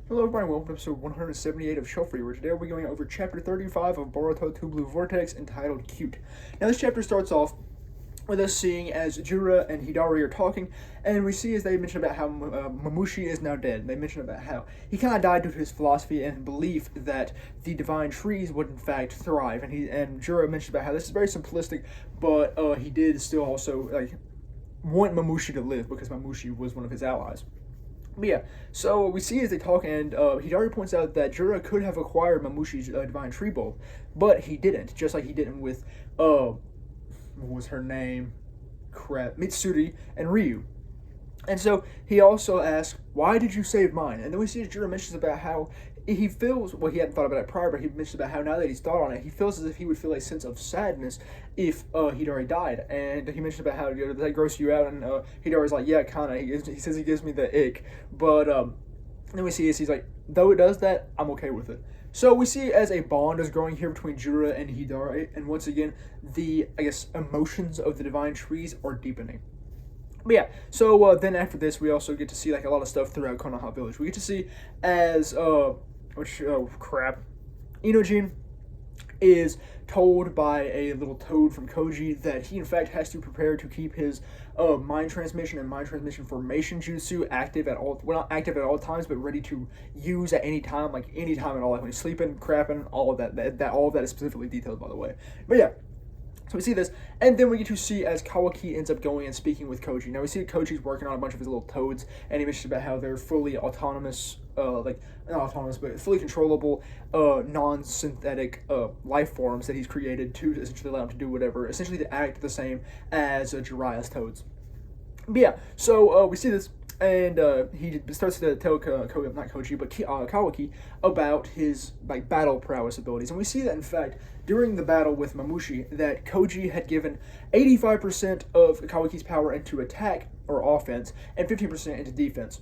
Hello everybody, welcome to episode 178 of Shelf Reader. Today we're going over chapter 35 of Boruto 2 Blue Vortex entitled Cute. Now this chapter starts off with us seeing as Jura and Hidari are talking, and we see as they mention about how Mamushi is now dead. They mention about how he kind of died due to his philosophy and belief that the divine trees would in fact thrive, and Jura mentions about how this is very simplistic, but he did still also want Mamushi to live because Mamushi was one of his allies. But yeah, so we see as they talk, and Hidari points out that Jura could have acquired Mamushi's divine tree bulb, but he didn't, just like he didn't with, what was her name? Crap. Mitsuri and Ryu. And so he also asks, why did you save mine? And then we see as Jura mentions about how he feels, well, he hadn't thought about it prior, but he mentions about how now that he's thought on it, he feels as if he would feel a sense of sadness if Hidari died. And he mentioned about how, does that gross you out? And Hidari's like, yeah, kind of. He says he gives me the ick. But then we see he's like, though it does that, I'm okay with it. So we see as a bond is growing here between Jura and Hidari, and once again, the, emotions of the divine trees are deepening. But yeah, so then after this, we also get to see like a lot of stuff throughout Konoha Village. We get to see as Inojin is told by a little toad from Koji that he in fact has to prepare to keep his mind transmission and mind transmission formation jutsu active at all, well, not active at all times, but ready to use at any time, like any time at all, like when he's sleeping, crapping, all of that all of that is specifically detailed, by the way. But yeah, so we see this, and then we get to see as Kawaki ends up going and speaking with Koji. Now we see Koji's working on a bunch of his little toads, and he mentions about how they're fully autonomous, not autonomous, but fully controllable, non-synthetic life forms that he's created to essentially allow him to do whatever, essentially to act the same as Jiraiya's toads. But yeah, so we see this, and he starts to tell Kawaki about his battle prowess abilities, and we see that in fact during the battle with Mamushi that Koji had given 85% of Kawaki's power into attack or offense and 15% into defense.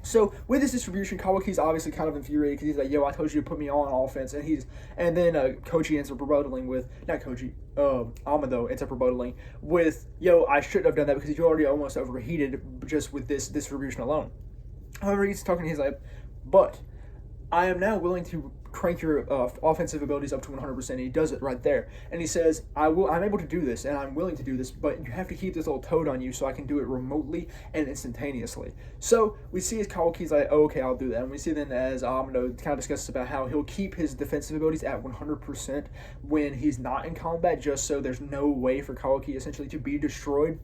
So with this distribution, Kawaki's obviously kind of infuriated because he's like, "Yo, I told you to put me on offense," and then Koji ends up rebuttaling with not Koji, Amado ends up rebuttaling with, "Yo, I shouldn't have done that because you already almost overheated just with this distribution alone." However, he's talking. He's like, "But I am now willing to crank your offensive abilities up to 100%. And he does it right there, and he says, I'm able to do this, and I'm willing to do this, but you have to keep this little toad on you so I can do it remotely and instantaneously." So we see as Kawaki's like, "Oh, okay, I'll do that." And we see then as Amado kind of discusses about how he'll keep his defensive abilities at 100% when he's not in combat, just so there's no way for Kawaki essentially to be destroyed.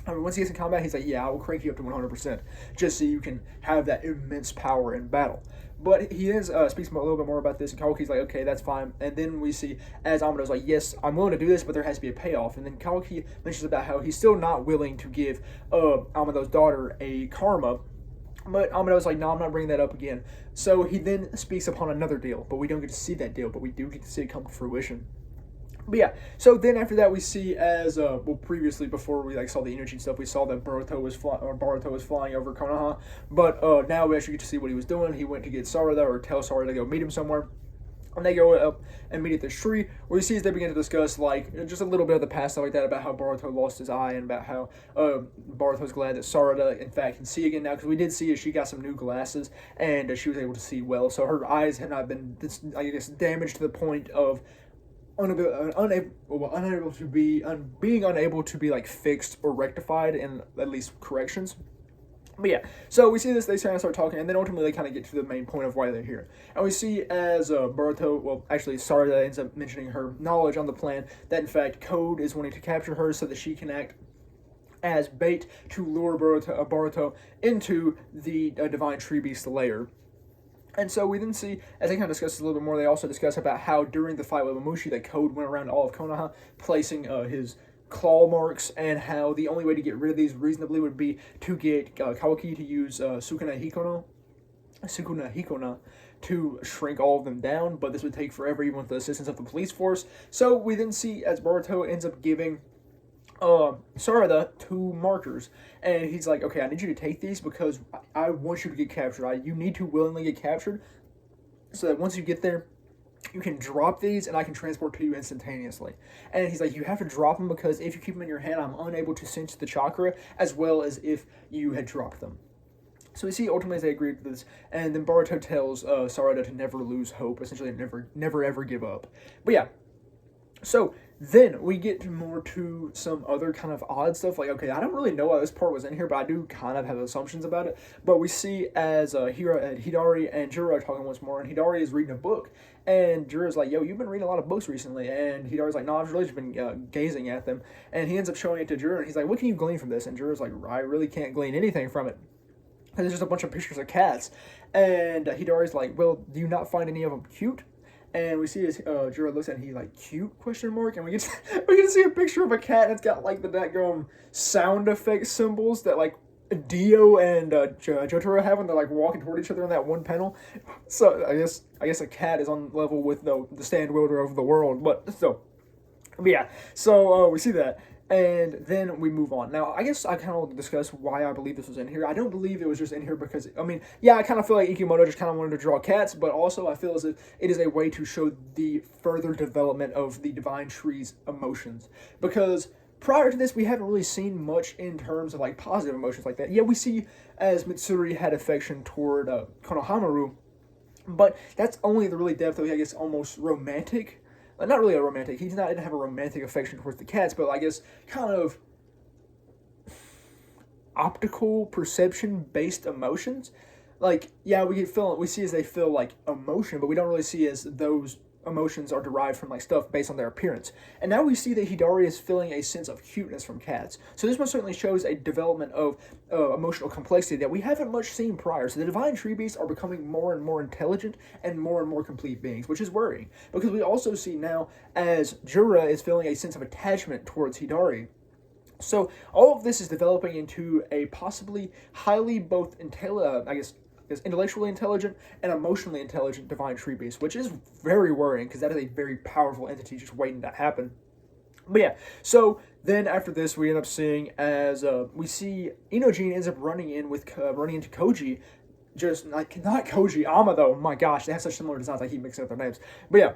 I mean, once he gets in combat, he's like, "Yeah, I will crank you up to 100%, just so you can have that immense power in battle." But he then speaks a little bit more about this, and Kawaki's like, "Okay, that's fine." And then we see as Amado's like, "Yes, I'm willing to do this, but there has to be a payoff." And then Kawaki mentions about how he's still not willing to give Amado's daughter a karma. But Amado's like, "No, I'm not bringing that up again." So he then speaks upon another deal, but we don't get to see that deal, but we do get to see it come to fruition. But yeah, so then after that we see as previously before we saw the energy stuff, we saw that Boruto was flying over Konoha, but now we actually get to see what he was doing. He went to get Sarada, or tell Sarada to go meet him somewhere. And they go up and meet at this tree, where you see as they begin to discuss just a little bit of the past, stuff like that, about how Boruto lost his eye, and about how Boruto's glad that Sarada in fact can see again now, because we did see as she got some new glasses and she was able to see well, so her eyes had not been damaged to the point of being unable to be fixed or rectified in at least corrections. But yeah, so we see this, they kind of start talking, and then ultimately they kind of get to the main point of why they're here. And we see as Sarada ends up mentioning her knowledge on the plan that in fact Code is wanting to capture her so that she can act as bait to lure Boruto into the Divine Tree Beast lair. And so we then see, as they kind of discuss this a little bit more, they also discuss about how during the fight with Mamushi that Code went around all of Konoha placing his claw marks, and how the only way to get rid of these reasonably would be to get Kawaki to use Sukuna Hikona to shrink all of them down, but this would take forever even with the assistance of the police force. So we then see as Boruto ends up giving Sarada 2 markers, and he's like, "Okay, I need you to take these because I want you to get captured. You need to willingly get captured, so that once you get there, you can drop these and I can transport to you instantaneously." And he's like, "You have to drop them because if you keep them in your hand, I'm unable to sense the chakra as well as if you had dropped them." So we see ultimately they agree to this, and then Boruto tells Sarada to never lose hope, essentially never ever give up. But yeah, so then we get more to some other kind of odd stuff. Like, okay, I don't really know why this part was in here, but I do kind of have assumptions about it. But we see as Hidari and Juro are talking once more, and Hidari is reading a book, and Juro's like, "Yo, you've been reading a lot of books recently," and Hidari's like, "No, I've really just been gazing at them," and he ends up showing it to Juro, and he's like, "What can you glean from this?" And Juro's like, "I really can't glean anything from it." And there's just a bunch of pictures of cats, and Hidari's like, "Well, do you not find any of them cute?" And we see as Juro looks at it, and he's like, "Cute?" question mark. And we get to see a picture of a cat, and it's got like the daggone sound effect symbols that like Dio and Jotaro have when they're like walking toward each other in that one panel. So I guess a cat is on level with the stand wielder of the world. But yeah, so we see that. And then we move on. Now, I guess I kind of want to discuss why I believe this was in here. I don't believe it was just in here because, I mean, yeah, I kind of feel like Ikimoto just kind of wanted to draw cats, but also I feel as if it is a way to show the further development of the Divine Tree's emotions. Because prior to this, we haven't really seen much in terms of, like, positive emotions like that. Yeah, we see as Mitsuri had affection toward Konohamaru, but that's only the really depth of, I guess, almost romantic. Not really a romantic. He didn't have a romantic affection towards the cats, but I guess kind of optical perception based emotions. Like, yeah, we see as they feel like emotion, but we don't really see as those emotions are derived from like stuff based on their appearance. And now we see that Hidari is feeling a sense of cuteness from cats. So this most certainly shows a development of emotional complexity that we haven't much seen prior. So the Divine Tree Beasts are becoming more and more intelligent and more complete beings, which is worrying. Because we also see now as Jura is feeling a sense of attachment towards Hidari. So all of this is developing into a possibly highly both is intellectually intelligent and emotionally intelligent Divine Tree Beast, which is very worrying because that is a very powerful entity just waiting to happen. But yeah, so then after this, we end up seeing as we see Inojin ends up running into Koji, just not Koji, Amado. My gosh, they have such similar designs. I keep mixing up their names. But yeah.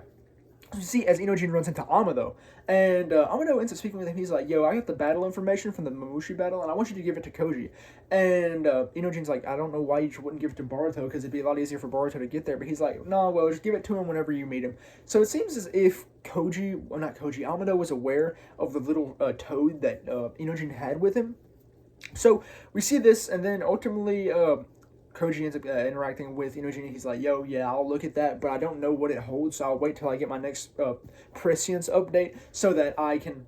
You see, as Inojin runs into Amado, and Amado ends up speaking with him. He's like, "Yo, I got the battle information from the Mamushi battle, and I want you to give it to Koji." And Inojin's like, "I don't know why you wouldn't give it to Boruto, because it'd be a lot easier for Boruto to get there." But he's like, "No, well, just give it to him whenever you meet him." So it seems as if Amado was aware of the little toad that Inojin had with him. So we see this, and then ultimately Koji ends up interacting with Inojin. He's like, "Yo, yeah, I'll look at that, but I don't know what it holds, so I'll wait till I get my next prescience update so that I can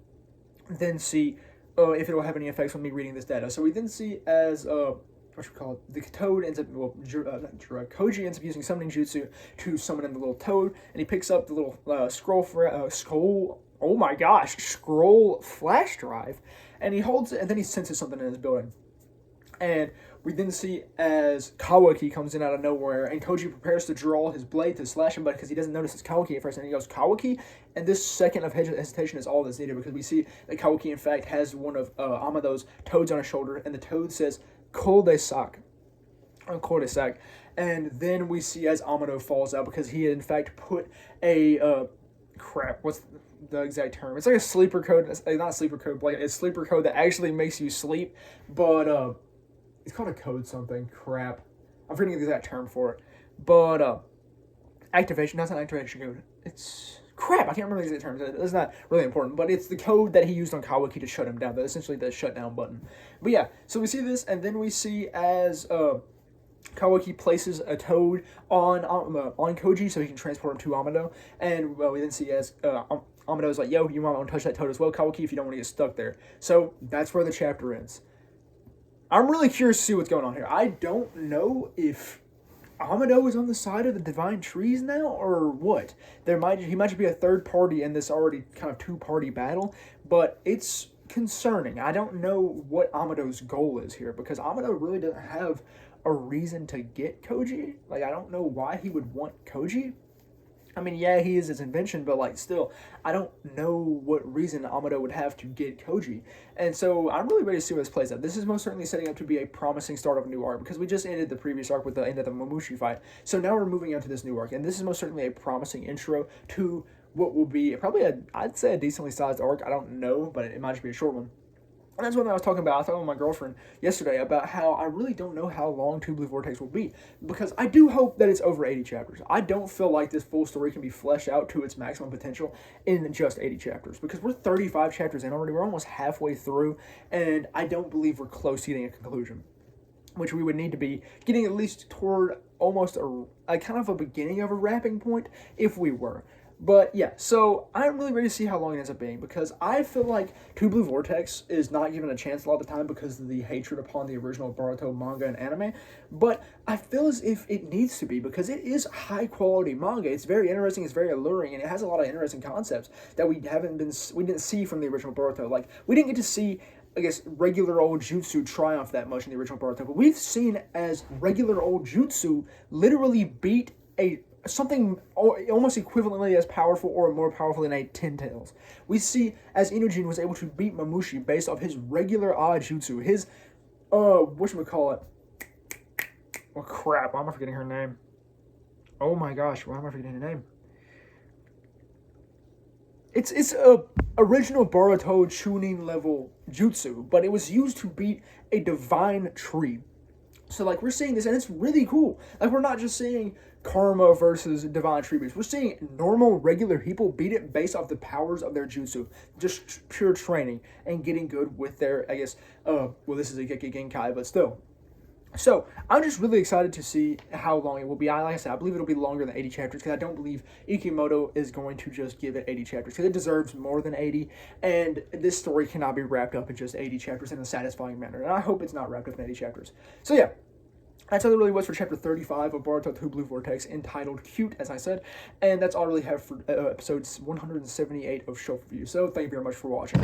then see if it will have any effects on me reading this data." So we then see as the toad ends up Koji ends up using summoning jutsu to summon in the little toad, and he picks up the little scroll. Oh my gosh, scroll flash drive, and he holds it, and then he senses something in his building. And we then see as Kawaki comes in out of nowhere, and Koji prepares to draw his blade to slash him, but because he doesn't notice it's Kawaki at first, and he goes, "Kawaki?" And this second of hesitation is all that's needed, because we see that Kawaki, in fact, has one of Amado's toads on his shoulder, and the toad says, "Cul-de-sac." Cul-de-sac. And then we see as Amado falls out, because he had, in fact, put a, what's the exact term? It's like a sleeper code, not a sleeper code, like a sleeper code that actually makes you sleep, but, it's called a code something. Crap. I'm forgetting the exact term for it. But, activation. That's not activation code. It's... Crap, I can't remember the exact terms. It's not really important. But it's the code that he used on Kawaki to shut him down. That's essentially the shutdown button. But yeah, so we see this, and then we see as Kawaki places a toad on Koji so he can transport him to Amado. And we then see as Amado's like, "Yo, you might want to touch that toad as well, Kawaki, if you don't want to get stuck there." So that's where the chapter ends. I'm really curious to see what's going on here. I don't know if Amado is on the side of the Divine Trees now, or what. He might just be a third party in this already kind of two-party battle, but it's concerning. I don't know what Amado's goal is here, because Amado really doesn't have a reason to get Koji. Like, I don't know why he would want Koji. I mean, yeah, he is his invention, but, like, still, I don't know what reason Amado would have to get Koji. And so I'm really ready to see where this plays out. This is most certainly setting up to be a promising start of a new arc, because we just ended the previous arc with the end of the Mamushi fight. So now we're moving on to this new arc, and this is most certainly a promising intro to what will be probably I'd say a decently sized arc. I don't know, but it might just be a short one. And that's what I was talking about. I was talking with my girlfriend yesterday about how I really don't know how long Two Blue Vortex will be, because I do hope that it's over 80 chapters. I don't feel like this full story can be fleshed out to its maximum potential in just 80 chapters, because we're 35 chapters in already. We're almost halfway through, and I don't believe we're close to getting a conclusion, which we would need to be getting at least toward almost a kind of a beginning of a wrapping point if we were. But yeah, so I'm really ready to see how long it ends up being, because I feel like Two Blue Vortex is not given a chance a lot of the time because of the hatred upon the original Boruto manga and anime. But I feel as if it needs to be, because it is high quality manga. It's very interesting, it's very alluring, and it has a lot of interesting concepts that we didn't see from the original Boruto. Like, we didn't get to see, I guess, regular old jutsu triumph that much in the original Boruto, but we've seen as regular old jutsu literally beat something almost equivalently as powerful or more powerful than a Ten Tails. We see as Inujin was able to beat Mamushi based off his regular odd jutsu, his whatchamacallit. Oh crap, why am I forgetting her name? Oh my gosh, why am I forgetting her name? It's a original Boruto Chunin level jutsu, but it was used to beat a divine tree. So, like, we're seeing this, and it's really cool. Like, we're not just seeing karma versus divine tributes. We're seeing normal, regular people beat it based off the powers of their jutsu. Just pure training and getting good with their, I guess, well, this is a Gekkei Genkai, but still. So, I'm just really excited to see how long it will be. Like I said, I believe it'll be longer than 80 chapters, because I don't believe Ikimoto is going to just give it 80 chapters, because it deserves more than 80, and this story cannot be wrapped up in just 80 chapters in a satisfying manner, and I hope it's not wrapped up in 80 chapters. So yeah, that's all it really was for chapter 35 of Boruto 2 Blue Vortex, entitled Cute, as I said, and that's all I really have for episodes 178 of Shelf Review. So thank you very much for watching.